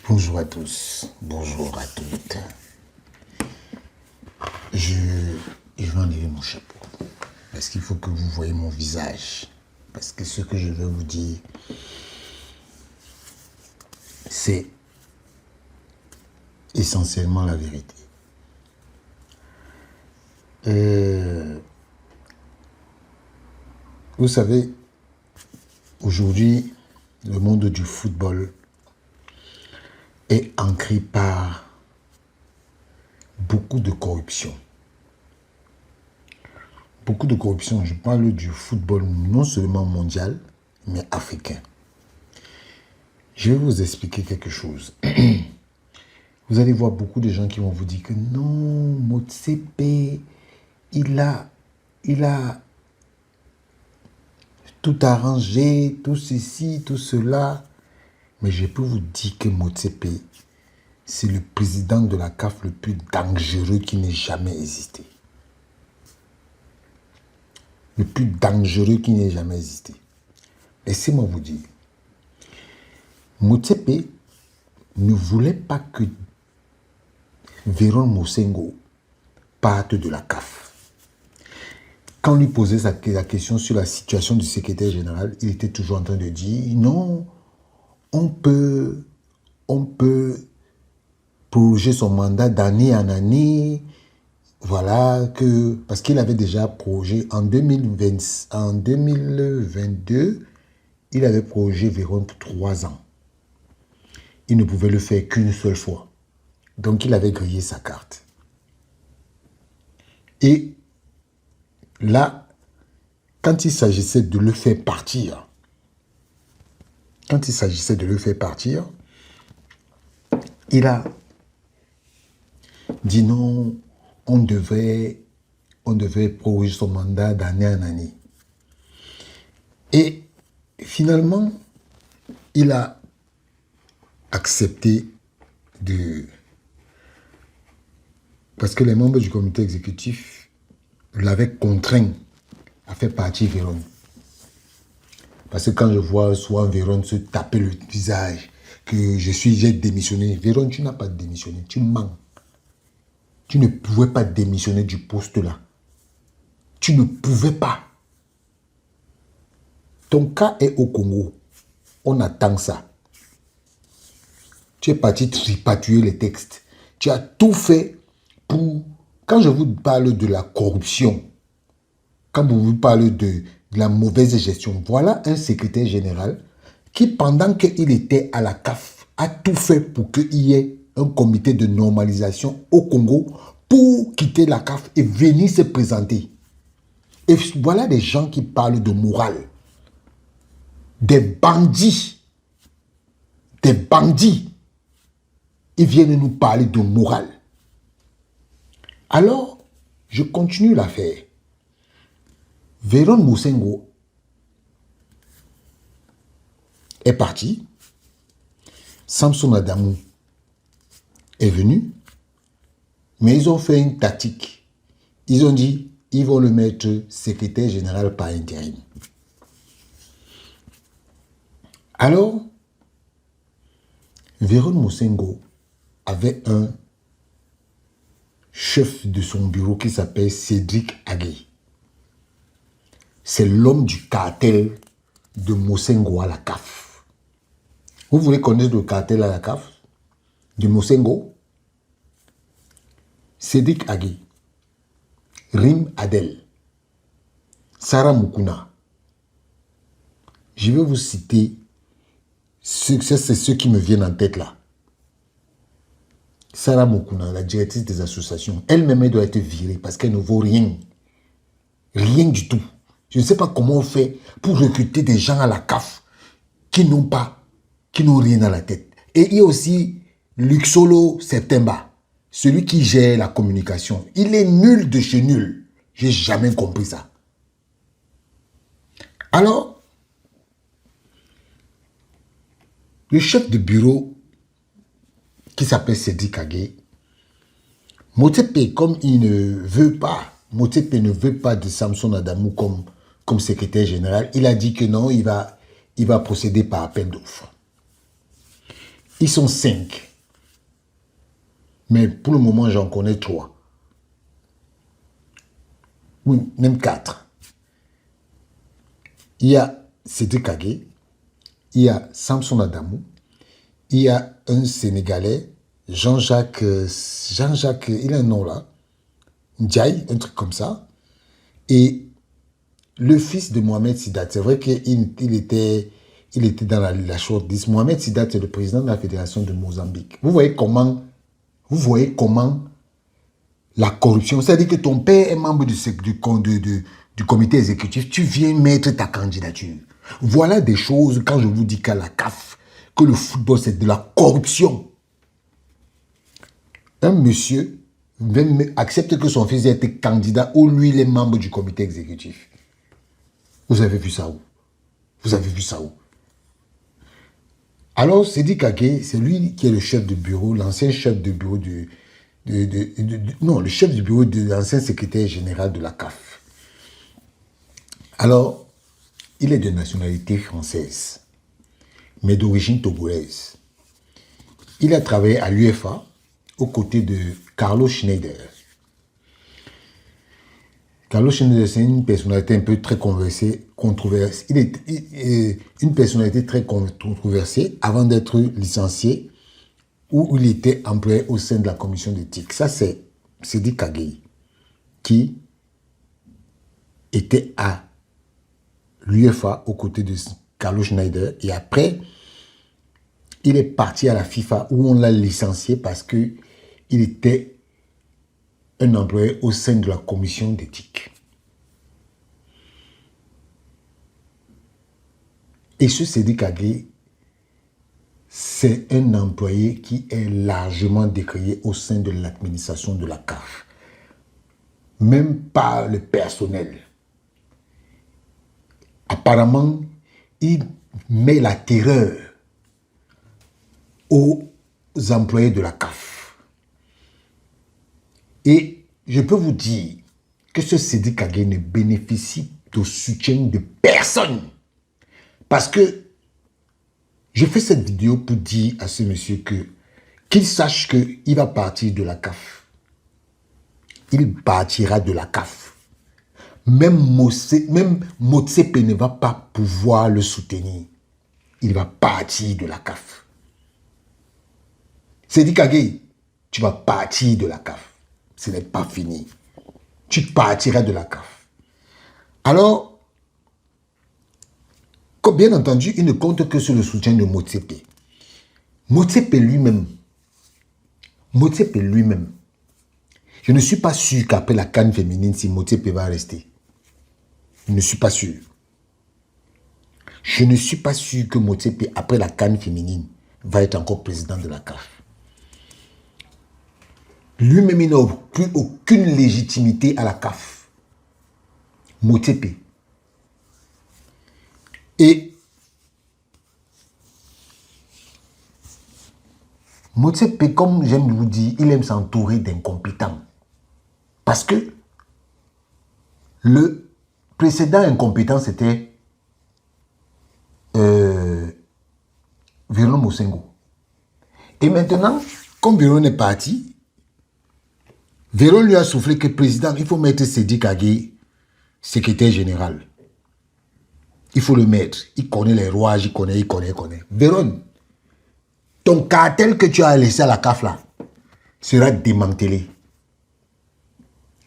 Bonjour à tous, bonjour à toutes. Je vais enlever mon chapeau parce qu'il faut que vous voyez mon visage. Parce que ce que je veux vous dire, c'est essentiellement la vérité. Vous savez, aujourd'hui, le monde du football est ancré par beaucoup de corruption. Beaucoup de corruption, je parle du football non seulement mondial, mais africain. Je vais vous expliquer quelque chose. Vous allez voir beaucoup de gens qui vont vous dire que non, Motsepe, il a tout arrangé, tout ceci, tout cela. Mais je peux vous dire que Motsepe, c'est le président de la CAF le plus dangereux qui n'ait jamais existé. Le plus dangereux qui n'ait jamais existé. Laissez-moi vous dire, Motsepe ne voulait pas que Véron Mosengo parte de la CAF. Quand on lui posait la question sur la situation du secrétaire général, il était toujours en train de dire non, on peut prolonger son mandat d'année en année. Voilà, parce qu'il avait déjà prorogé en 2022, il avait prorogé Véron pour 3 ans. Il ne pouvait le faire qu'une seule fois. Donc, il avait grillé sa carte. Et là, quand il s'agissait de le faire partir, il a dit non, on devait proroger son mandat d'année en année. Et finalement, il a accepté parce que les membres du comité exécutif l'avaient contraint à faire partir Véron. Parce que quand je vois souvent Véron se taper le visage, que j'ai démissionné. Véron, tu n'as pas démissionné, tu mens. Tu ne pouvais pas démissionner du poste là. Tu ne pouvais pas. Ton cas est au Congo. On attend ça. Tu es parti tripatuer les textes. Tu as tout fait pour... Quand je vous parle de la corruption, quand je vous parle de la mauvaise gestion, voilà un secrétaire général qui, pendant qu'il était à la CAF, a tout fait pour qu'il y ait un comité de normalisation au Congo pour quitter la CAF et venir se présenter. Et voilà des gens qui parlent de morale. Des bandits. Des bandits. Ils viennent nous parler de morale. Alors, je continue l'affaire. Véron Mosengo est parti. Samson Adamou est venu. Mais ils ont fait une tactique. Ils ont dit, ils vont le mettre secrétaire général par intérim. Alors, Véron Mosengo avait un chef de son bureau qui s'appelle Cédric Agué. C'est l'homme du cartel de Mosengo à la CAF. Vous voulez connaître le cartel à la CAF de Mosengo? Cédric Agué, Rim Adel, Sarah Mukuna. Je vais vous citer, c'est ceux qui me viennent en tête là. Sarah Mukuna, la directrice des associations, elle-même doit être virée parce qu'elle ne vaut rien. Rien du tout. Je ne sais pas comment on fait pour recruter des gens à la CAF qui n'ont rien à la tête. Et il y a aussi Luxolo Septemba, celui qui gère la communication. Il est nul de chez nul. J'ai jamais compris ça. Alors, le chef de bureau qui s'appelle Cédric Agué, Motsepe, comme il ne veut pas, Motsepe ne veut pas de Samson Adamou comme secrétaire général, il a dit que non, il va il va procéder par appel d'offres. Ils sont 5. Mais pour le moment, j'en connais 3. Oui, même 4. Il y a Cédric Agué, il y a Samson Adamou, il y a un Sénégalais, Jean-Jacques, il a un nom là, Ndiaye, un truc comme ça, et le fils de Mohamed Sidat. C'est vrai qu'il était dans la shortlist. Mohamed Sidat est le président de la Fédération de Mozambique. Vous voyez comment la corruption, c'est-à-dire que ton père est membre du comité exécutif, tu viens mettre ta candidature. Voilà des choses, quand je vous dis qu'à la CAF, que le football c'est de la corruption. Un monsieur accepte que son fils ait été candidat ou lui il est membre du comité exécutif. Vous avez vu ça où? Vous avez vu ça où? Alors, Sedi Kage, c'est lui qui est le chef de bureau, l'ancien chef de bureau le chef du bureau de l'ancien secrétaire général de la CAF. Alors, il est de nationalité française, mais d'origine togolaise. Il a travaillé à l'UEFA aux côtés de Carlos Schneider. Carlos Schneider, c'est une personnalité un peu très controversée. Il est une personnalité très controversée avant d'être licencié, où il était employé au sein de la commission d'éthique. Ça, c'est Sedi Kage, qui était à l'UEFA aux côtés de Carlos Schneider. Et après, il est parti à la FIFA où on l'a licencié parce qu'il était un employé au sein de la commission d'éthique. Et ce Sedi Kage, c'est un employé qui est largement décrié au sein de l'administration de la CAF. Même par le personnel. Apparemment, il met la terreur aux employés de la CAF. Et je peux vous dire que ce Sedi Kage ne bénéficie du soutien de personne. Parce que je fais cette vidéo pour dire à ce monsieur qu'il sache qu'il va partir de la CAF. Il partira de la CAF. Même Motsepe ne va pas pouvoir le soutenir. Il va partir de la CAF. Sedi Kage, tu vas partir de la CAF. Ce n'est pas fini. Tu partiras de la CAF. Alors, bien entendu, il ne compte que sur le soutien de Motsepe. Motsepe lui-même, je ne suis pas sûr qu'après la CAN féminine, si Motsepe va rester. Je ne suis pas sûr. Je ne suis pas sûr que Motsepe, après la CAN féminine, va être encore président de la CAF. Lui-même, il n'a plus aucune légitimité à la CAF. Motsepe. Et Motsepe, comme j'aime vous dire, il aime s'entourer d'incompétents. Parce que le précédent incompétent, c'était Véron Mosengo. Et maintenant, comme Véron est parti, Véron lui a soufflé que président, il faut mettre Sedi Kage secrétaire général. Il faut le mettre. Il connaît les rouages, il connaît. Véron, ton cartel que tu as laissé à la CAF là sera démantelé.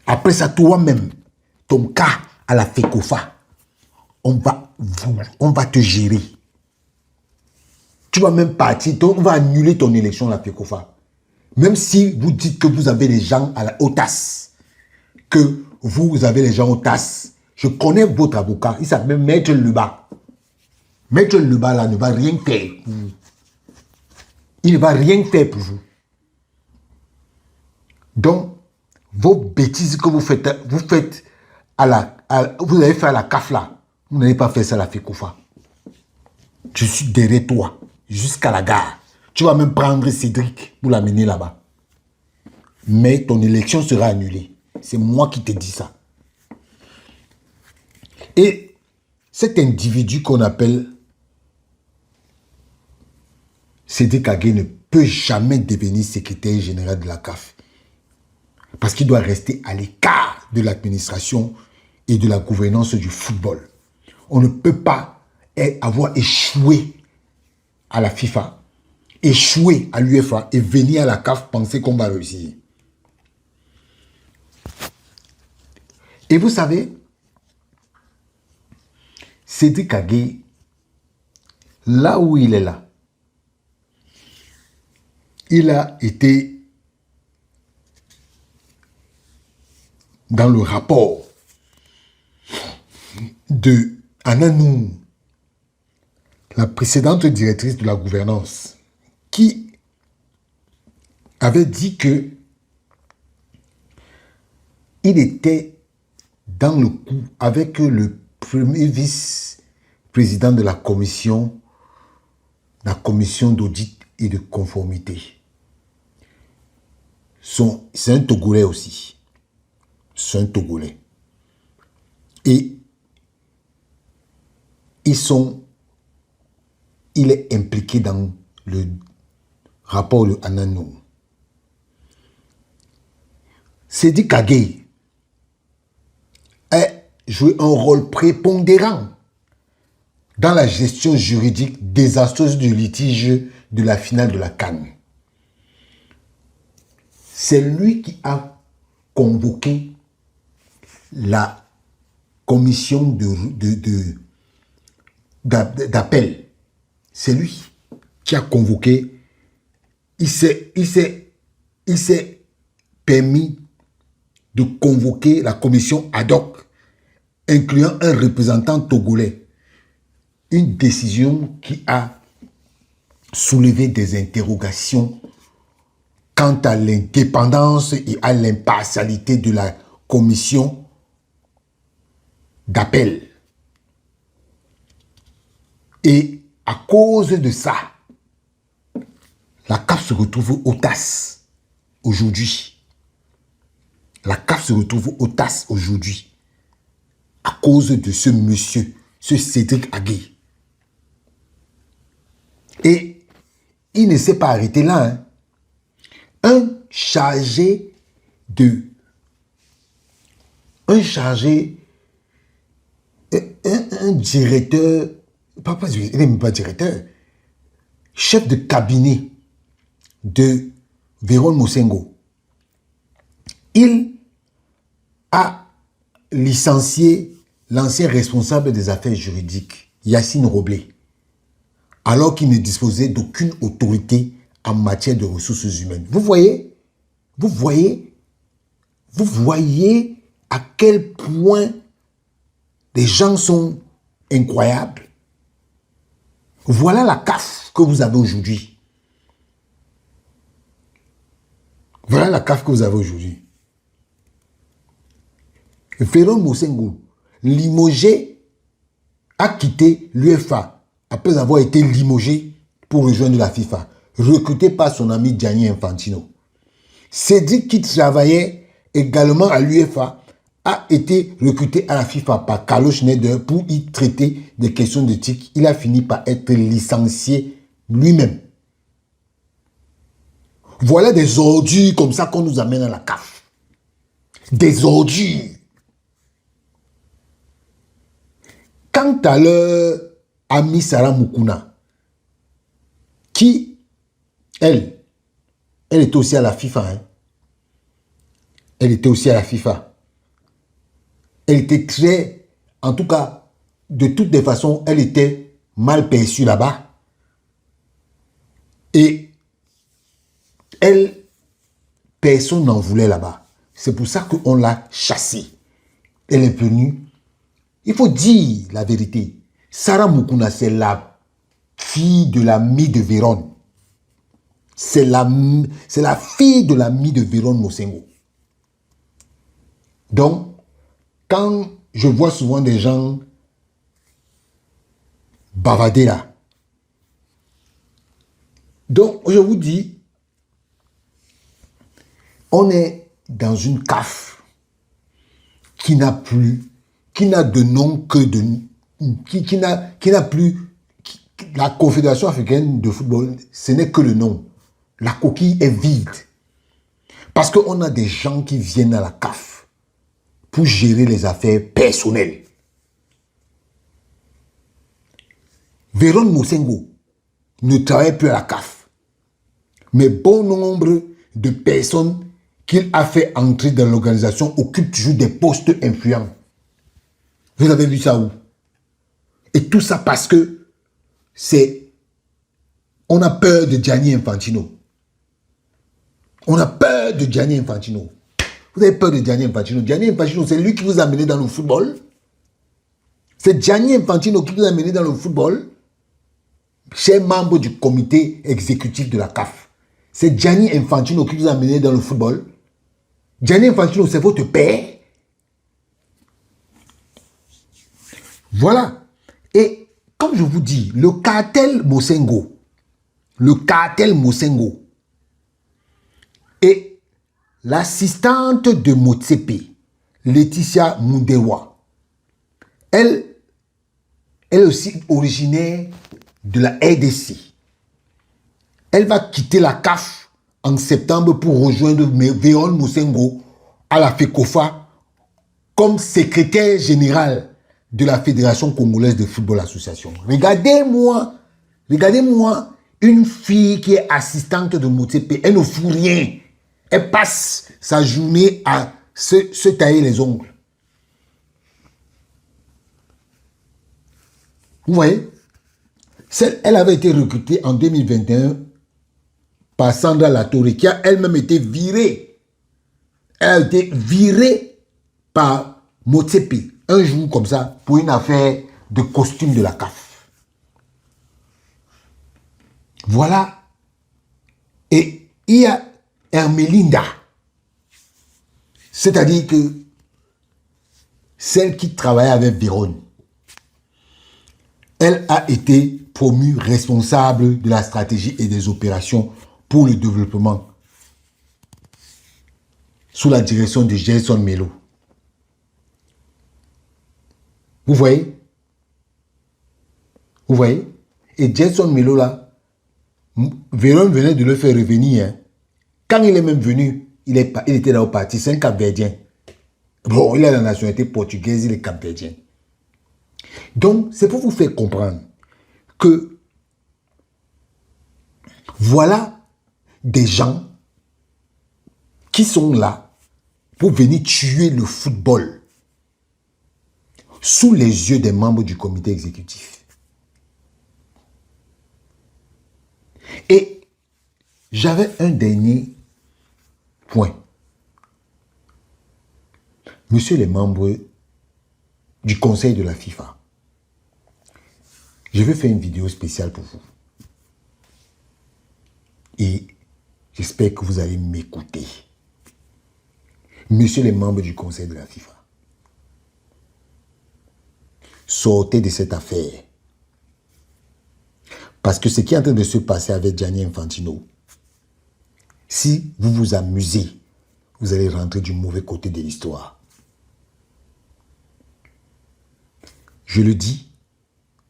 Après ça, toi-même, ton cas à la FECOFA, on va te gérer. Tu vas même partir, on va annuler ton élection à la FECOFA. Même si vous dites que vous avez les gens au TAS, que vous avez les gens au TAS, je connais votre avocat, il s'appelle Maître Lebas. Maître Lebas là ne va rien faire pour vous. Il ne va rien faire pour vous. Donc, vos bêtises que vous faites vous avez fait à la CAF là, vous n'allez pas faire ça à la FECOFA. Je suis derrière toi, jusqu'à la gare. Tu vas même prendre Cédric pour l'amener là-bas. Mais ton élection sera annulée. C'est moi qui te dis ça. Et cet individu qu'on appelle Cédric Aguet ne peut jamais devenir secrétaire général de la CAF. Parce qu'il doit rester à l'écart de l'administration et de la gouvernance du football. On ne peut pas avoir échoué à la FIFA, échoué à l'UEFA et venir à la CAF penser qu'on va réussir. Et vous savez, Cédric Aguet, là où il est là, il a été dans le rapport de Ananou, la précédente directrice de la gouvernance, qui avait dit que il était dans le coup avec le premier vice-président de la commission d'audit et de conformité. C'est un Togolais aussi. C'est un Togolais. Et il est impliqué dans le rapport de Ananou. Cédric Aguet a joué un rôle prépondérant dans la gestion juridique désastreuse du litige de la finale de la CAN. C'est lui qui a convoqué la commission d'appel. C'est lui qui a convoqué. Il s'est permis de convoquer la commission ad hoc, incluant un représentant togolais. Une décision qui a soulevé des interrogations quant à l'indépendance et à l'impartialité de la commission d'appel. Et à cause de ça, la CAF se retrouve aux tasses aujourd'hui. La CAF se retrouve aux tasses aujourd'hui à cause de ce monsieur, ce Cédric Aguet. Et il ne s'est pas arrêté là. Hein. Un directeur, il n'est même pas directeur, chef de cabinet de Vérone Mosengo. Il a licencié l'ancien responsable des affaires juridiques, Yacine Roblé, alors qu'il ne disposait d'aucune autorité en matière de ressources humaines. Vous voyez à quel point les gens sont incroyables. Voilà la CAF que vous avez aujourd'hui. Voilà la CAF que vous avez aujourd'hui. Vérone Mosengo, limogé, a quitté l'UEFA après avoir été limogé pour rejoindre la FIFA, recruté par son ami Gianni Infantino. Cédric, qui travaillait également à l'UEFA, a été recruté à la FIFA par Carlos Schneider pour y traiter des questions d'éthique. Il a fini par être licencié lui-même. Voilà des ordures comme ça qu'on nous amène à la CAF. Des ordures. Quant à leur amie Sarah Moukouna, qui, elle était aussi à la FIFA. Hein. Elle était aussi à la FIFA. Elle était très, en tout cas, de toutes les façons, elle était mal perçue là-bas. Et elle, personne n'en voulait là-bas. C'est pour ça qu'on l'a chassée. Elle est venue. Il faut dire la vérité. Sarah Moukouna, c'est la fille de l'ami de Vérone. C'est la fille de l'ami de Vérone Mosengo. Donc, quand je vois souvent des gens bavader là, donc je vous dis, on est dans une CAF qui n'a de nom que de... qui n'a plus... la Confédération africaine de football, ce n'est que le nom. La coquille est vide. Parce qu'on a des gens qui viennent à la CAF pour gérer les affaires personnelles. Véron Mosengo ne travaille plus à la CAF. Mais bon nombre de personnes qu'il a fait entrer dans l'organisation occupent toujours des postes influents. Vous avez vu ça où? Et tout ça parce que on a peur de Gianni Infantino. On a peur de Gianni Infantino. Vous avez peur de Gianni Infantino. Gianni Infantino, c'est lui qui vous a mené dans le football. C'est Gianni Infantino qui vous a mené dans le football. Chers membres du comité exécutif de la CAF. C'est Gianni Infantino qui vous a mené dans le football. Gianni Infantino, c'est votre père. Voilà. Et comme je vous dis, le cartel Mosengo et l'assistante de Motsepe, Laetitia Mundewa, elle est aussi originaire de la RDC. Elle va quitter la CAF en septembre pour rejoindre Véron Mosengo à la FECOFA comme secrétaire général de la Fédération Congolaise de Football Association. Regardez-moi une fille qui est assistante de Motsepe. Elle ne fout rien. Elle passe sa journée à se tailler les ongles. Vous voyez? Elle avait été recrutée en 2021 par Sandra Latore, qui a elle-même été virée. Elle a été virée par Motsepe, un jour comme ça, pour une affaire de costume de la CAF. Voilà. Et il y a Hermelinda, c'est-à-dire que celle qui travaillait avec Véron, elle a été promue responsable de la stratégie et des opérations pour le développement sous la direction de Jason Melo. Vous voyez? Vous voyez? Et Jason Melo là, Véron venait de le faire revenir. Hein. Quand il est même venu, il était là au parti, c'est un Cap-Verdien. Bon, il a la nationalité portugaise, il est Cap-Verdien. Donc, c'est pour vous faire comprendre que voilà des gens qui sont là pour venir tuer le football sous les yeux des membres du comité exécutif. Et j'avais un dernier point. Monsieur les membres du conseil de la FIFA, je vais faire une vidéo spéciale pour vous. Et j'espère que vous allez m'écouter. Monsieur les membres du conseil de la FIFA, sortez de cette affaire. Parce que ce qui est en train de se passer avec Gianni Infantino, si vous vous amusez, vous allez rentrer du mauvais côté de l'histoire. Je le dis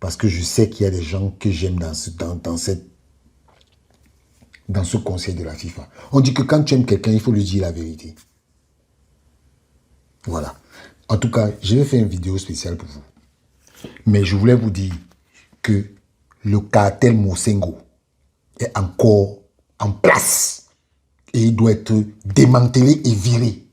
parce que je sais qu'il y a des gens que j'aime dans ce conseil de la FIFA. On dit que quand tu aimes quelqu'un, il faut lui dire la vérité. Voilà. En tout cas, je vais faire une vidéo spéciale pour vous. Mais je voulais vous dire que le cartel Mosengo est encore en place. Et il doit être démantelé et viré.